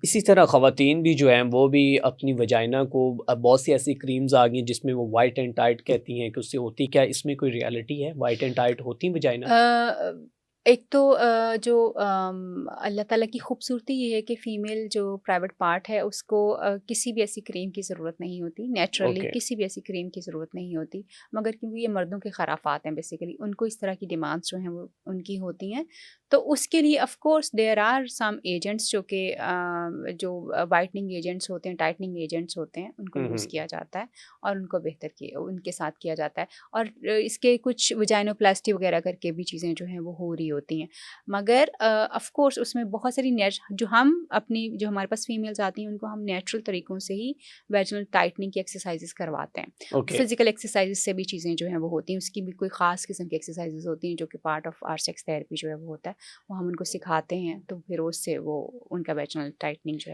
اسی طرح خواتین بھی جو ہیں وہ بھی اپنی وجائنا کو بہت سی ایسی کریمز آ گئی ہیں جس میں وہ وائٹ اینڈ ٹائٹ کہتی ہیں کہ اس سے ہوتی کیا ہے، اس میں کوئی ریالٹی ہے؟ وائٹ اینڈ ٹائٹ ہوتی ہیں وجائنا؟ ایک تو جو اللہ تعالیٰ کی خوبصورتی یہ ہے کہ فیمیل جو پرائیویٹ پارٹ ہے اس کو کسی بھی ایسی کریم کی ضرورت نہیں ہوتی، نیچرلی اوکے، کسی بھی ایسی کریم کی ضرورت نہیں ہوتی، مگر کیونکہ یہ مردوں کے خرافات ہیں بیسیکلی ان کو اس طرح کی ڈیمانڈس جو ہیں وہ ان کی ہوتی ہیں، تو اس کے لیے of course there are some agents جو کہ جو وائٹننگ ایجنٹس ہوتے ہیں، ٹائٹننگ ایجنٹس ہوتے ہیں، ان کو ہوں یوز ہوں، کیا جاتا ہے اور ان کو ان کے ساتھ کیا جاتا ہے، اور اس کے کچھ وجائنوپلاسٹی وغیرہ کر کے بھی چیزیں جو ہیں وہ ہو رہی ہوتی ہیں، مگر آف کورس اس میں بہت ساری جو ہم اپنی جو ہمارے پاس فیمیلز آتی ہیں ان کو ہم نیچرل طریقوں سے ہی ویجنل ٹائٹننگ کی ایکسرسائزز کرواتے ہیں، اوکے، فزیکل ایکسرسائزز سے بھی چیزیں جو ہیں وہ ہوتی ہیں، اس کی بھی کوئی خاص قسم کی ایکسرسائزز ہوتی ہیں جو کہ part of our sex therapy جو ہے وہ ہوتا ہے، وہ ہم ان کو سکھاتے ہیں تو پھر اس سے وہ ان کا ویجنل ٹائٹننگ جو ہے